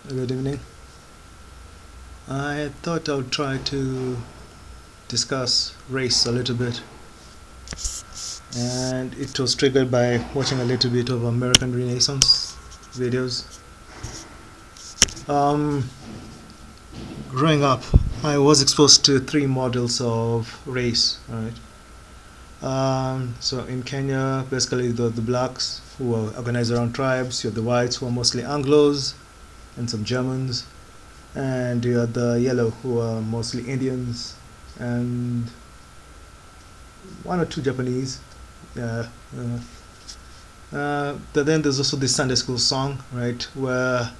Good evening. I thought I would try to discuss race a little bit, and it was triggered by watching a little bit of American Renaissance videos. Um, Growing up, I was exposed to three models of race. Right. So in Kenya, basically the blacks who are organized around tribes. You have the whites who are mostly Anglos and some Germans, and you have the yellow who are mostly Indians and one or two Japanese. Yeah. But then there's also this Sunday school song, right, where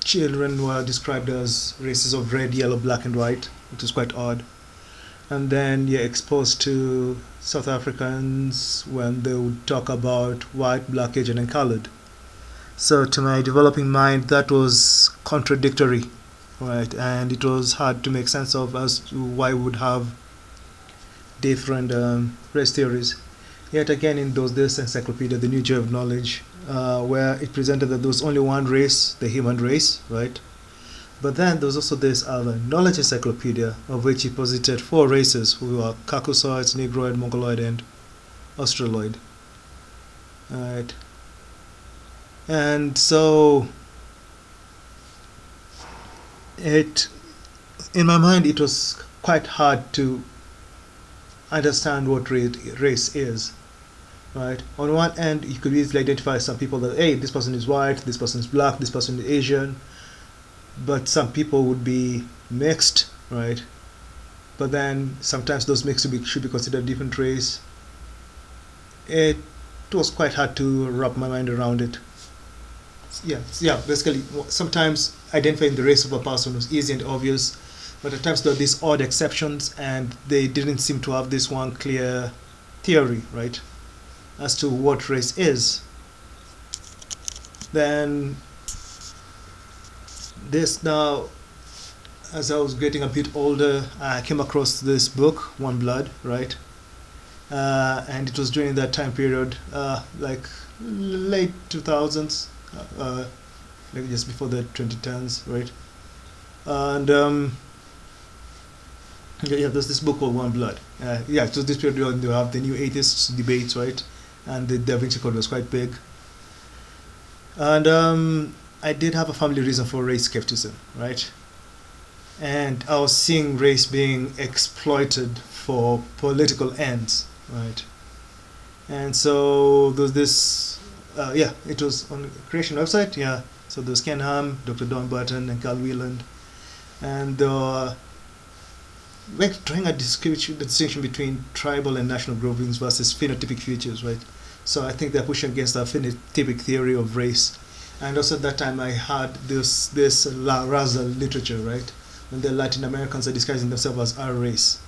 children were described as races of red, yellow, black, and white, which is quite odd. And then you're exposed to South Africans when they would talk about white, black, Asian, and colored. So to my developing mind, that was contradictory, right, and it was hard to make sense of as to why we would have different race theories. Yet again, in those this encyclopedia, the New Joy of Knowledge, where it presented that there was only one race, the human race, right? But then there was also this other knowledge encyclopedia, of which it posited four races, who are Caucasoids, Negroid, Mongoloid, and Australoid. Right. And so it, in my mind, it was quite hard to understand what race is. Right. On one end, you could easily identify some people that, hey, this person is white, this person is black, this person is Asian, but some people would be mixed, right? But then sometimes those mixed should be considered different race. It was quite hard to wrap my mind around it. Yeah. Basically, sometimes identifying the race of a person was easy and obvious, but at times there were these odd exceptions, and they didn't seem to have this one clear theory, right, as to what race is. Then this now, as I was getting a bit older, I came across this book, One Blood, right? And it was during that time period, like late 2000s, maybe just before the 2010s, right? And there's this book called One Blood. So this period when you have the new atheists debates, right? And the Da Vinci Code was quite big. And I did have a family reason for race skepticism, right? And I was seeing race being exploited for political ends, right? And so there was this, it was on the creation website, yeah. So there was Ken Ham, Dr. Don Burton, and Carl Wieland, and like drawing a distinction between tribal and national groupings versus phenotypic features, right? So I think they're pushing against the phenotypic theory of race. And also at that time I had this La Raza literature, right? When the Latin Americans are disguising themselves as our race,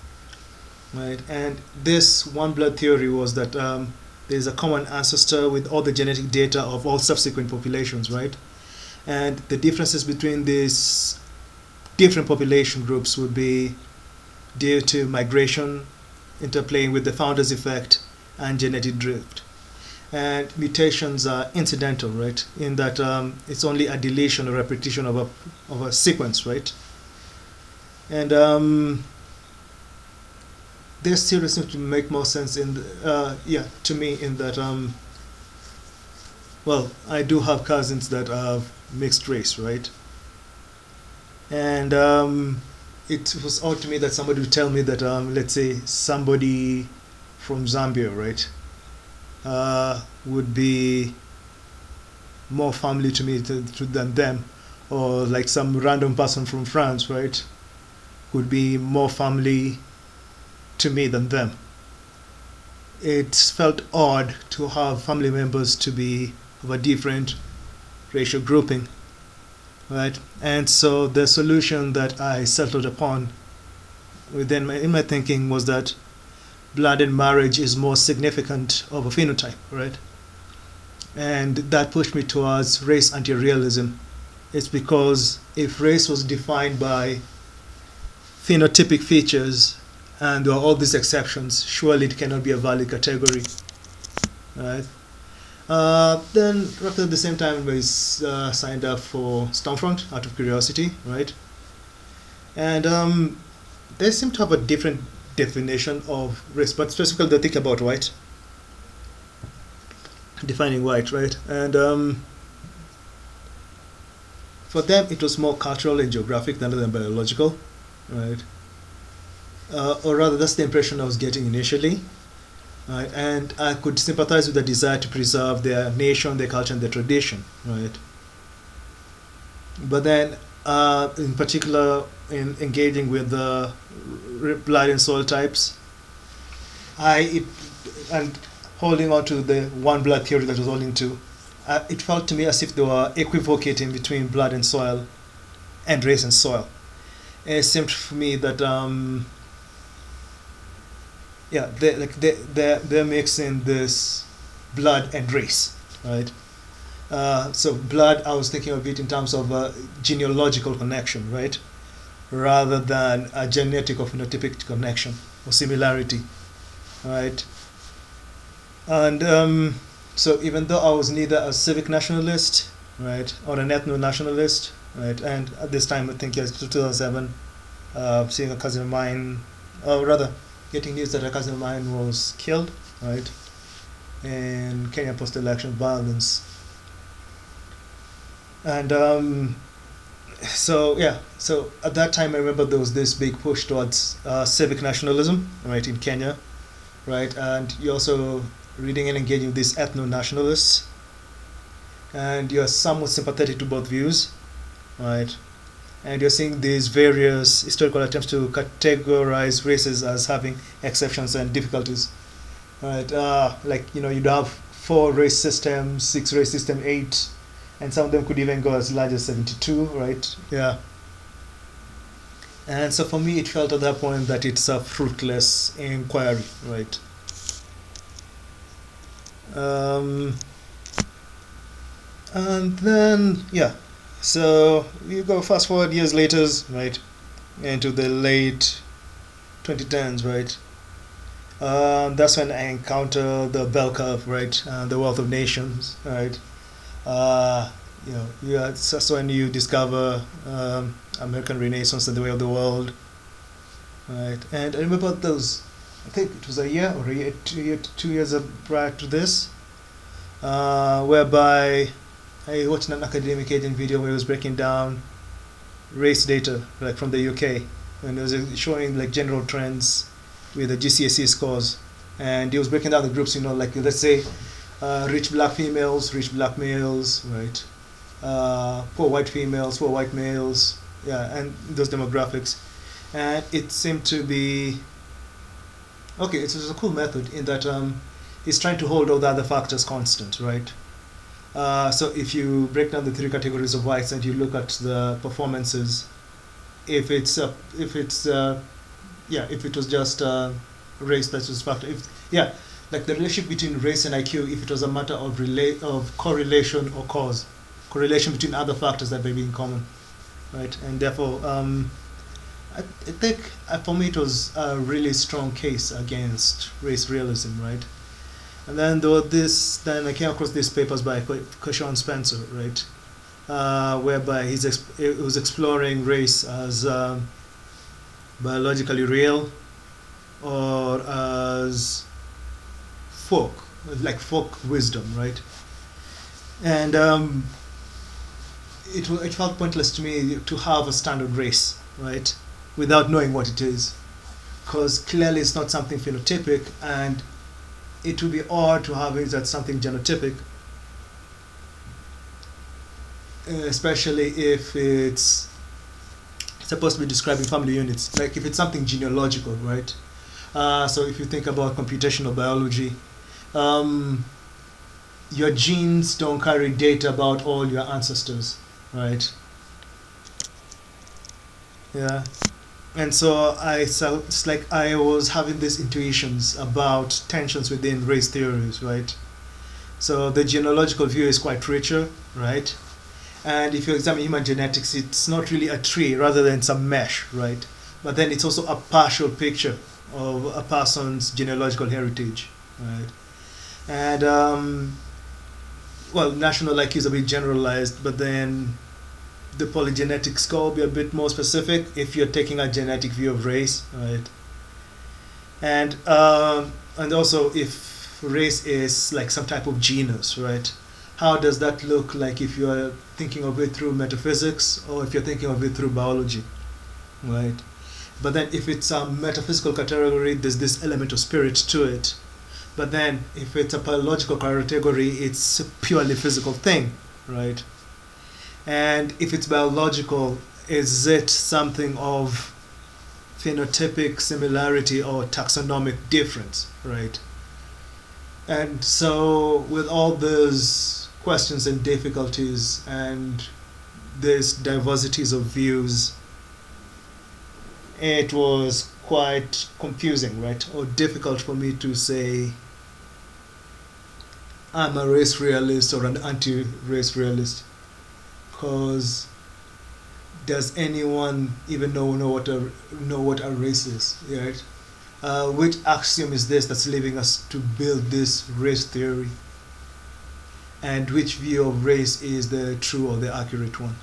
right? And this one blood theory was that there's a common ancestor with all the genetic data of all subsequent populations, right? And the differences between these different population groups would be due to migration, interplaying with the founder's effect, and genetic drift. And mutations are incidental, right? In that it's only a deletion or repetition of a sequence, right? And this theory seems to make more sense to me in that I do have cousins that are mixed race, right? And it was odd to me that somebody would tell me that let's say somebody from Zambia, right, would be more family to me than them, or like some random person from France, right, would be more family to me than them. It felt odd to have family members to be of a different racial grouping, right? And so the solution that I settled upon in my thinking was that blood and marriage is more significant of a phenotype, right? And that pushed me towards race anti-realism. It's because if race was defined by phenotypic features and there are all these exceptions, surely it cannot be a valid category, right? Then roughly at the same time, we signed up for Stormfront out of curiosity, right? And they seem to have a different definition of race, but specifically they think about white, defining white, right? And for them, it was more cultural and geographic rather than biological, right? Or rather, that's the impression I was getting initially. Right? And I could sympathize with the desire to preserve their nation, their culture, and their tradition, right? But then, in particular, in engaging with the blood and soil types, and holding on to the one blood theory that was holding to, it felt to me as if they were equivocating between blood and soil, and race and soil. And it seemed for me that they're mixing this blood and race, right? So blood, I was thinking of it in terms of a genealogical connection, right, rather than a genetic or phenotypic connection or similarity, right? And so even though I was neither a civic nationalist, right, or an ethno-nationalist, right, and at this time I think it was 2007, seeing a cousin of mine, or rather getting news that a cousin of mine was killed, right, in Kenya post-election violence. And so at that time I remember there was this big push towards civic nationalism, right, in Kenya, right, and you're also reading and engaging with these ethno-nationalists, and you're somewhat sympathetic to both views, right, and you're seeing these various historical attempts to categorize races as having exceptions and difficulties, right? Like, you'd have 4 race systems, 6 race system, 8, and some of them could even go as large as 72, right? Yeah. And so for me, it felt at that point that it's a fruitless inquiry, right? And then, so you go fast forward years later, right, into the late 2010s, right? That's when I encounter the bell curve, right, the wealth of nations, right? That's when you discover American Renaissance and the way of the world, right? And I remember those, I think it was a year or 2 years prior to this, whereby I watched an academic agent video where he was breaking down race data, like from the UK, and it was showing like general trends with the GCSE scores, and he was breaking down the groups, like let's say rich black females, rich black males, right, poor white females, poor white males, and those demographics, and it seemed to be okay. It was a cool method in that it's trying to hold all the other factors constant, right? So if you break down the 3 categories of whites and you look at the performances, if it was just race that was factor, like the relationship between race and IQ, if it was a matter of correlation or correlation between other factors that may be in common, right? And therefore, I think for me it was a really strong case against race realism, right? And then then I came across these papers by Sean Spencer, right, whereby he was exploring race as biologically real or as folk wisdom, right? And it felt pointless to me to have a standard race, right, without knowing what it is, because clearly it's not something phenotypic, and it would be odd to have it as something genotypic, especially if it's supposed to be describing family units, like if it's something genealogical, right? So if you think about computational biology, your genes don't carry data about all your ancestors, right? Yeah. And so it's like I was having these intuitions about tensions within race theories, right? So the genealogical view is quite richer, right? And if you examine human genetics, it's not really a tree rather than some mesh, right? But then it's also a partial picture of a person's genealogical heritage, right? And well, national IQ is a bit generalized, but then the polygenetic score will be a bit more specific if you're taking a genetic view of race, right? And also if race is like some type of genus, right? How does that look like if you're thinking of it through metaphysics or if you're thinking of it through biology, right? But then if it's a metaphysical category, there's this element of spirit to it. But then if it's a biological category, it's a purely physical thing, right? And if it's biological, is it something of phenotypic similarity or taxonomic difference, right? And so with all those questions and difficulties and these diversities of views, it was quite confusing, right? Or difficult for me to say I'm a race realist or an anti-race realist, because does anyone even know what a race is, right? Which axiom is this that's leaving us to build this race theory? And which view of race is the true or the accurate one?